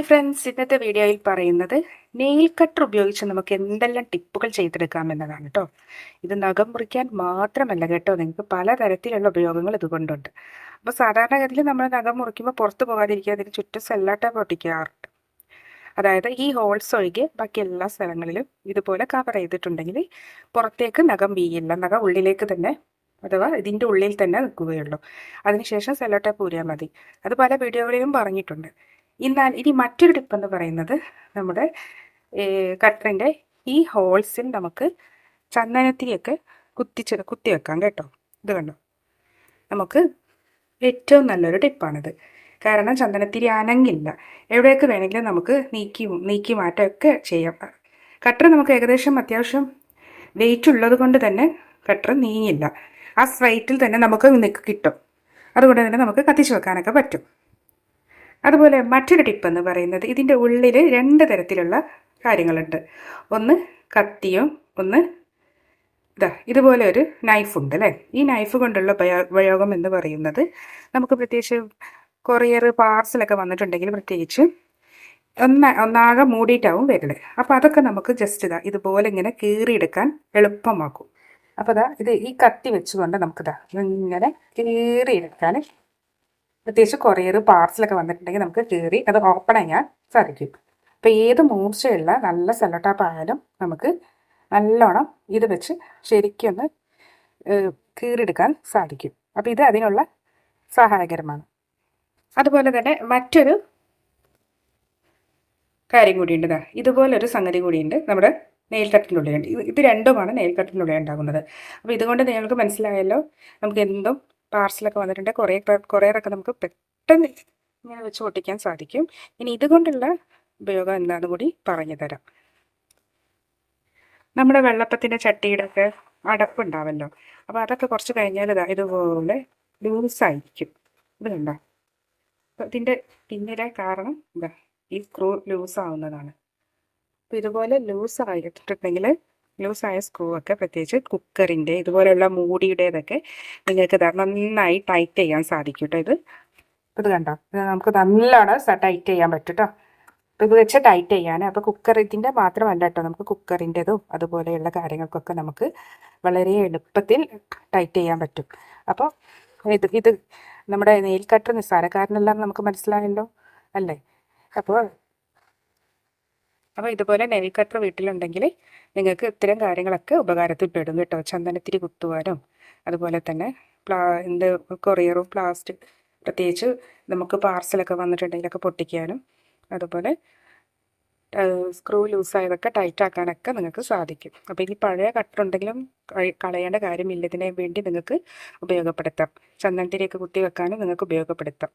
Friends, ഇന്നത്തെ വീഡിയോയിൽ പറയുന്നത് നെയിൽ കട്ടർ ഉപയോഗിച്ച് നമുക്ക് എന്തെല്ലാം ടിപ്പുകൾ ചെയ്തെടുക്കാം എന്നതാണ് കേട്ടോ. ഇത് നഖം മുറിക്കാൻ മാത്രമല്ല കേട്ടോ, നിങ്ങൾക്ക് പലതരത്തിലുള്ള ഉപയോഗങ്ങൾ ഇതുകൊണ്ടുണ്ട്. അപ്പോൾ സാധാരണഗതിയിൽ നമ്മൾ നഖം മുറിക്കുമ്പോൾ പുറത്ത് പോകാതിരിക്കുക, അതിന് ചുറ്റും സെല്ലാട്ടേപ്പ് ഒട്ടിക്കാറുണ്ട്. അതായത് ഈ ഹോൾസ് ഒഴികെ ബാക്കി എല്ലാ സ്ഥലങ്ങളിലും ഇതുപോലെ കവർ ചെയ്തിട്ടുണ്ടെങ്കിൽ പുറത്തേക്ക് നഖം വീയില്ല, നഖം ഉള്ളിലേക്ക് തന്നെ അഥവാ ഇതിൻ്റെ ഉള്ളിൽ തന്നെ നിൽക്കുകയുള്ളൂ. അതിനുശേഷം സെല്ലോടേപ്പ് ഊരിയാൽ മതി. അത് പല വീഡിയോകളിലും പറഞ്ഞിട്ടുണ്ട്. ഇനി മറ്റൊരു ടിപ്പ് എന്ന് പറയുന്നത് നമ്മുടെ കട്ടറിൻ്റെ ഈ ഹോൾസിൽ നമുക്ക് ചന്ദനത്തിരിയൊക്കെ കുത്തി വെക്കാം കേട്ടോ. ഇത് കണ്ടോ, നമുക്ക് ഏറ്റവും നല്ലൊരു ടിപ്പാണിത്. കാരണം ചന്ദനത്തിരി അനങ്ങില്ല, എവിടെയൊക്കെ വേണമെങ്കിലും നമുക്ക് നീക്കി മാറ്റമൊക്കെ ചെയ്യാം. കട്ടർ നമുക്ക് ഏകദേശം അത്യാവശ്യം വെയിറ്റ് ഉള്ളത് കൊണ്ട് തന്നെ കട്ടർ നീങ്ങില്ല, ആ സ്ട്രൈറ്റിൽ തന്നെ നമുക്ക് കിട്ടും. അതുകൊണ്ട് തന്നെ നമുക്ക് കത്തിച്ച് വെക്കാനൊക്കെ പറ്റും. അതുപോലെ മറ്റൊരു ടിപ്പ് എന്ന് പറയുന്നത് ഇതിൻ്റെ ഉള്ളിൽ 2 തരത്തിലുള്ള കാര്യങ്ങളുണ്ട്. ഒന്ന് കത്തിയും ഒന്ന് ഇതുപോലെ ഒരു നൈഫുണ്ട് അല്ലേ. ഈ നൈഫ് കൊണ്ടുള്ള ഉപയോഗം എന്ന് പറയുന്നത് നമുക്ക് പ്രത്യേകിച്ച് കൊറിയർ പാർസലൊക്കെ വന്നിട്ടുണ്ടെങ്കിൽ പ്രത്യേകിച്ച് ഒന്നാകെ മൂടിയിട്ടാവും വരുന്നത്. അപ്പോൾ അതൊക്കെ നമുക്ക് ജസ്റ്റ് ഇതുപോലെ ഇങ്ങനെ കീറിയെടുക്കാൻ എളുപ്പമാക്കും. അപ്പോൾ ഇത് ഈ കത്തി വെച്ചുകൊണ്ട് നമുക്ക് ഇങ്ങനെ കീറിയെടുക്കാൻ, പ്രത്യേകിച്ച് കൊറിയർ പാർസലൊക്കെ വന്നിട്ടുണ്ടെങ്കിൽ നമുക്ക് കീറി അത് ഓപ്പൺ ചെയ്യാൻ സാധിക്കും. അപ്പോൾ ഏത് മൂർച്ചയുള്ള നല്ല സെല്ലോ ടാപ്പ് ആയാലും നമുക്ക് നല്ലോണം ഇത് വെച്ച് ശരിക്കും ഒന്ന് കീറിയെടുക്കാൻ സാധിക്കും. അപ്പോൾ ഇത് അതിനുള്ള സഹായകരമാണ്. അതുപോലെ തന്നെ മറ്റൊരു കാര്യം കൂടിയുണ്ട്. ഇതുപോലൊരു സംഗതി കൂടിയുണ്ട് നമ്മുടെ നെയിൽ കട്ടറിൻ്റെ ഉള്ളിലുണ്ട്. ഇത് രണ്ടുമാണ് നെയിൽ കട്ടറിൻ്റെ ഉള്ളിൽ ഉണ്ടാകുന്നത്. അപ്പോൾ ഇതുകൊണ്ട് നിങ്ങൾക്ക് മനസ്സിലായല്ലോ, നമുക്ക് എന്തും പാർസലൊക്കെ വന്നിട്ടുണ്ടെങ്കിൽ കൊറിയറൊക്കെ നമുക്ക് പെട്ടെന്ന് ഇങ്ങനെ വെച്ച് ഒട്ടിക്കാൻ സാധിക്കും. ഇനി ഇതുകൊണ്ടുള്ള ഉപയോഗം എന്താണെന്ന് കൂടി പറഞ്ഞു തരാം. നമ്മുടെ വെള്ളപ്പത്തിൻ്റെ ചട്ടിയുടെ ഒക്കെ അടപ്പുണ്ടാവല്ലോ, അപ്പോൾ അതൊക്കെ കുറച്ച് കഴിഞ്ഞാൽ ഇതുപോലെ ലൂസായിരിക്കും. ഇത് കണ്ടോ, ഇതിൻ്റെ പിന്നിലെ കാരണം ഈ സ്ക്രൂ ലൂസാവുന്നതാണ്. അപ്പോൾ ഇതുപോലെ ലൂസായിട്ടുണ്ടെങ്കിൽ ലൂസായ സ്ക്രൂ ഒക്കെ പ്രത്യേകിച്ച് കുക്കറിൻ്റെ ഇതുപോലെയുള്ള മൂടിയുടേതൊക്കെ നിങ്ങൾക്ക് നന്നായി ടൈറ്റ് ചെയ്യാൻ സാധിക്കും കേട്ടോ. ഇത് കണ്ടോ, ഇത് നമുക്ക് നല്ലോണം ടൈറ്റ് ചെയ്യാൻ പറ്റും കേട്ടോ. ഇത് വെച്ച് ടൈറ്റ് ചെയ്യാൻ. അപ്പോൾ കുക്കർ ഇതിൻ്റെ മാത്രമല്ല കേട്ടോ, നമുക്ക് കുക്കറിൻ്റെതും അതുപോലെയുള്ള കാര്യങ്ങൾക്കൊക്കെ നമുക്ക് വളരെ എളുപ്പത്തിൽ ടൈറ്റ് ചെയ്യാൻ പറ്റും. അപ്പോൾ ഇത് നമ്മുടെ നെയിൽ കട്ടർ നിസ്സാരക്കാരനെല്ലാം നമുക്ക് മനസ്സിലായല്ലോ അല്ലേ. അപ്പോൾ ഇതുപോലെ നെയിൽ കട്ടർ വീട്ടിലുണ്ടെങ്കിൽ നിങ്ങൾക്ക് ഇത്തരം കാര്യങ്ങളൊക്കെ ഉപകാരത്തിൽപ്പെടും കേട്ടോ. ചന്ദനത്തിരി കുത്തുവാനും അതുപോലെ തന്നെ കൊറിയറും പ്ലാസ്റ്റിക് പ്രത്യേകിച്ച് നമുക്ക് പാർസലൊക്കെ വന്നിട്ടുണ്ടെങ്കിലൊക്കെ പൊട്ടിക്കാനും അതുപോലെ സ്ക്രൂ ലൂസായതൊക്കെ ടൈറ്റ് ആക്കാനൊക്കെ നിങ്ങൾക്ക് സാധിക്കും. അപ്പോൾ ഇനി പഴയ കട്ടർ ഉണ്ടെങ്കിലും കളയേണ്ട കാര്യമില്ല, ഇതിനു വേണ്ടി നിങ്ങൾക്ക് ഉപയോഗപ്പെടുത്താം. ചന്ദനത്തിരിയൊക്കെ കുത്തി വെക്കാനും നിങ്ങൾക്ക് ഉപയോഗപ്പെടുത്താം.